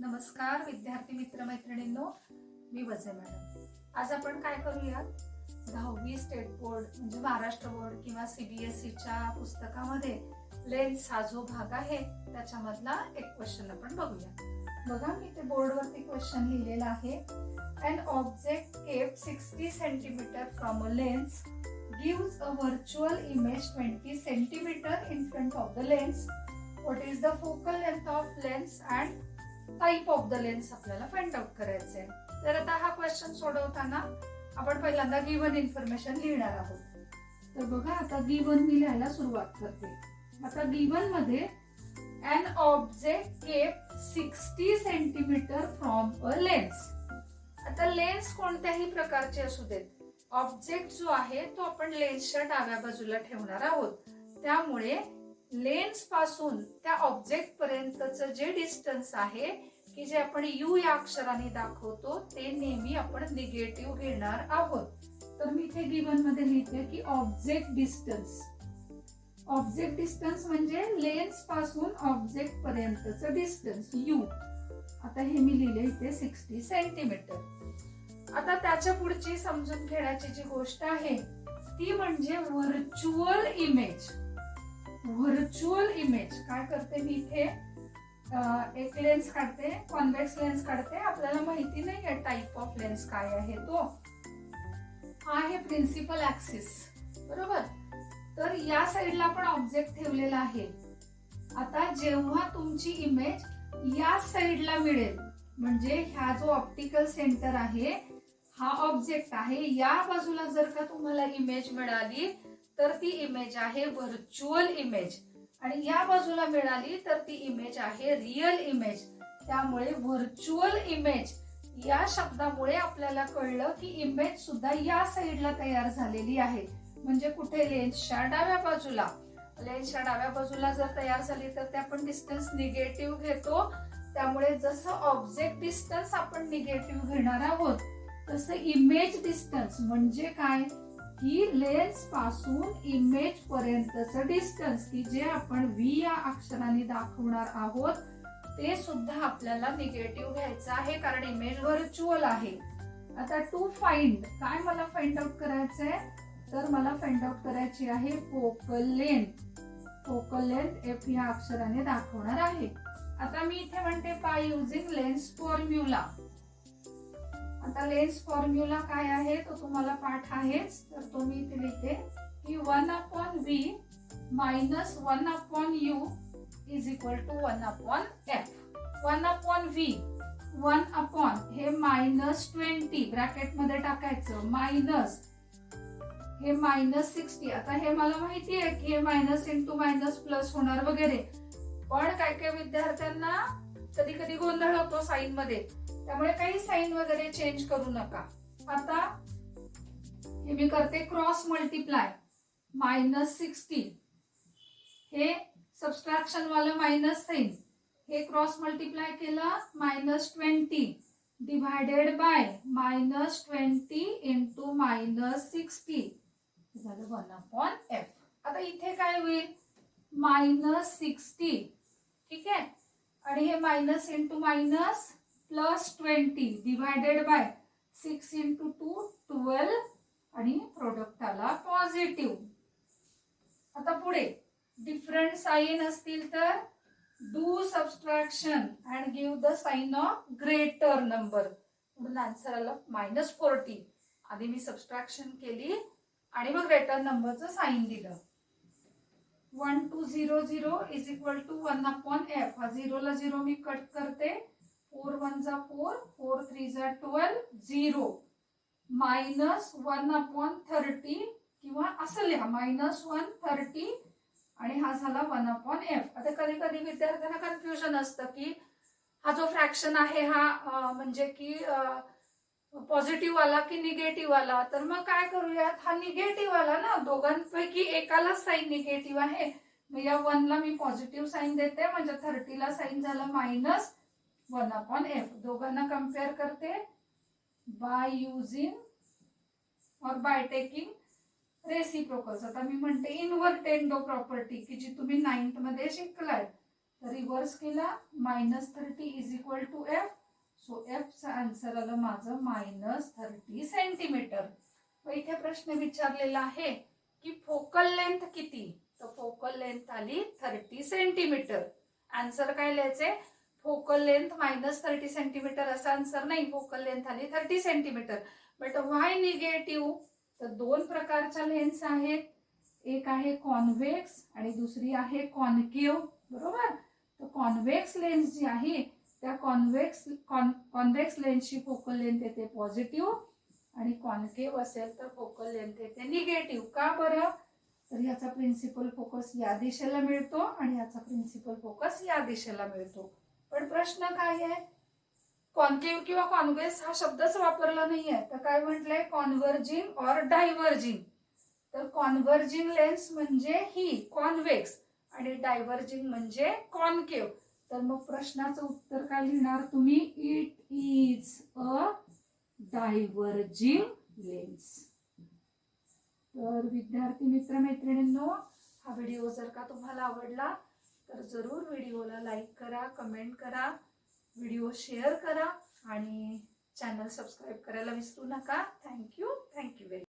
नमस्कार विद्यार्थी मित्र मैत्रिणींनो, मी वजे मॅडम. आज आपण काय करूया, 10वी स्टेट बोर्ड म्हणजे महाराष्ट्र बोर्ड किंवा CBSEच्या पुस्तकामध्ये लेन्स हा जो भाग आहे त्याच्यामधला एक क्वेश्चन आपण बघूया. बघा, मी ते बोर्डवरती क्वेश्चन लिहिलेला आहे. An object kept 60 cm from a lens gives a virtual image 20 cm in front of the lens. What is the focal length of lens and type of the lens आपल्याला find out करायचे. तर आता हा question सोडवताना आपण पहिल्यांदा given information लिहिणार आहोत. तर बघा, आता गिव्हन मी लिहायला सुरुवात करते. आता गिव्हन मध्ये an object kept 60 cm from a lens. आता लेन्स कोणत्याही प्रकारचे असू देत, ऑब्जेक्ट जो आहे तो आपण लेन्सच्या डाव्या बाजूला ठेवणार आहोत. त्यामुळे लेन्स पासून त्या ऑब्जेक्ट पर्यंतचं जे डिस्टन्स आहे की जे आपण U या अक्षराने दाखवतो ते नेहमी आपण निगेटिव्ह घेणार आहोत. तर मी इथे गिव्हन मध्ये लिहिते की ऑब्जेक्ट डिस्टन्स म्हणजे लेन्स पासून ऑब्जेक्ट पर्यंतचं डिस्टन्स U. आता हे मी लिहिले इथे 60 सेंटीमीटर. आता त्याच्या पुढची समजून घेण्याची जी गोष्ट आहे ती म्हणजे व्हर्च्युअल इमेज. काय करते मी इथे एक लेन्स काढते, कॉन्व्हेक्स लेन्स काढते. आपल्याला माहिती नाही आहे टाइप ऑफ लेन्स काय आहे. तो आहे प्रिन्सिपल ऍक्सिस, बरोबर. तर या साइडला आपण ऑब्जेक्ट ठेवलेला आहे. आता जेव्हा तुमची इमेज या साइडला मिळेल, म्हणजे ह्या जो ऑप्टिकल सेंटर आहे हा ऑब्जेक्ट आहे, या बाजूला जर का तुम्हाला इमेज मिळाली तर ती इमेज आहे व्हर्च्युअल इमेज, आणि या बाजूला मिळाली तर ती इमेज आहे रिअल इमेज. त्यामुळे व्हर्च्युअल इमेज या शब्दामुळे आपल्याला कळलं की इमेज सुद्धा या साइडला तयार झालेली आहे. म्हणजे कुठे, लेन्सच्या डाव्या बाजूला. लेन्सच्या डाव्या बाजूला जर तयार झाली तर ते आपण डिस्टन्स निगेटिव्ह घेतो. त्यामुळे जसं ऑब्जेक्ट डिस्टन्स आपण निगेटिव्ह घेणार आहोत तसं इमेज डिस्टन्स म्हणजे काय की लेन्स पासून इमेज पर्यंतचं डिस्टन्स की जे आपण V या अक्षराने दाखवणार आहोत ते सुद्धा आपल्याला निगेटिव्ह घ्यायचं आहे, कारण इमेज व्हर्च्युअल आहे. आता टू फाइंड, काय मला फाइंड आउट करायचंय, तर मला फाइंड आउट करायची आहे फोकल लेंथ F या अक्षराने दाखवणार आहे. आता मी इथे म्हणते बाय युजिंग लेन्स फॉर्म्युला. आता लेन्स फॉर्म्युला काय आहे तो तुम्हाला पाठ आहेच, तर तो मी इथे लिहिते की 1/V minus 1/U is equal to 1/F. 1/V 1 हे -20 ब्रॅकेट मध्ये टाकायचं, मायनस हे -60. आता हे मला माहिती आहे की हे मायनस इंटू मायनस प्लस होणार वगैरे, पण काय विद्यार्थ्यांना कधी कधी गोंधळ होतो साइन मध्ये, त्यामुळे काही साइन वगैरे चेंज करू नका. आता हे मी करते क्रॉस मल्टिप्लाय, -60 हे सबट्रॅक्शन वाला मायनस साइन, हे क्रॉस मल्टिप्लाय केलं -20 डिवायडेड बाय -20 इंटू -60 झालं 1/F. आता इथे काय होईल, -60, ठीक आहे, आणि हे minus into minus +20 divided by 6 into 2 12 आणि प्रोडक्ट आला पॉझिटिव्ह. आता पुढे डिफरंट साइन असतील तर do subtraction and give the sign of greater number. म्हणून आन्सर आला -40. आधी मी सबट्रॅक्शन केली आणि मग ग्रेटर नंबरचं साइन दिलं. 1 2 0 0 इज इक्वल टू 1/F. हा 0 ला 0 मी कट करते, 4 1 जा 4, 4 3 जा 12, 0 -1/30 किंवा असं लिहा -130 आणि हा झाला 1/F. आता कधी कधी विद्यार्थ्यांना कन्फ्युजन असतं की हा जो फ्रॅक्शन आहे हा म्हणजे की पॉझिटिव्ह आला की निगेटिव्ह आला. तर मग काय करूयात, हा निगेटिव्ह आला ना, दोघांपैकी एकाला साइन निगेटिव्ह आहे, मग या 1 ला मी पॉझिटिव्ह साइन देते, म्हणजे 30 ला साइन झालं -1/F. दोघांना कम्पेअर करते बाय युजिंग और बाय टेकिंग रेसिप्रोकल्स. आता मी म्हणते इन्व्हर्टेंडो प्रॉपर्टी की जी तुम्ही 9th मध्ये शिकलाय, तर रिव्हर्स केला -30 is equal to F. So एफचा आन्सर आलं माझं -30 सेंटीमीटर. मग इथे प्रश्न विचारलेला आहे की फोकल लेंथ किती, तर फोकल लेंथ आली 30 सेंटीमीटर. आन्सर काय लिहायचे, फोकल लेंथ -30 सेंटीमीटर असा आन्सर नाही, फोकल लेंथ आली 30 सेंटीमीटर. बट व्हाय निगेटिव्ह, तर दोन प्रकारच्या लेन्स आहेत, एक आहे कॉन्व्हेक्स आणि दुसरी आहे कॉन्केव्ह, बरोबर. तर कॉन्व्हेक्स लेन्स जी आहे त्या कॉन्व्हेक्स लेन्सची फोकल लेंथ येते पॉझिटिव्ह आणि कॉन्केव्ह असेल तर फोकल लेंथ येते निगेटिव्ह. का बरं, तर ह्याचा प्रिन्सिपल फोकस या दिशेला मिळतो आणि ह्याचा प्रिन्सिपल फोकस या दिशेला मिळतो. पण प्रश्न काय आहे, कॉन्केव्ह किंवा कॉन्व्हेक्स हा शब्दच वापरला नाहीये, तर काय म्हटलंय, कॉन्व्हर्जिंग और डायव्हर्जिंग. तर कॉन्व्हर्जिंग लेन्स म्हणजे ही कॉन्व्हेक्स आणि डायव्हर्जिंग म्हणजे कॉन्केव्ह. तर मग प्रश्नाचं उत्तर काय लिहिणार तुम्ही, it is a diverging lens. तर विद्यार्थी मित्र मैत्रिणींनो, हा व्हिडिओ जर का तुम्हाला आवडला तर जरूर व्हिडिओला लाईक करा, कमेंट करा, व्हिडिओ शेअर करा आणि चॅनल सबस्क्राईब करायला विसरू नका. Thank you very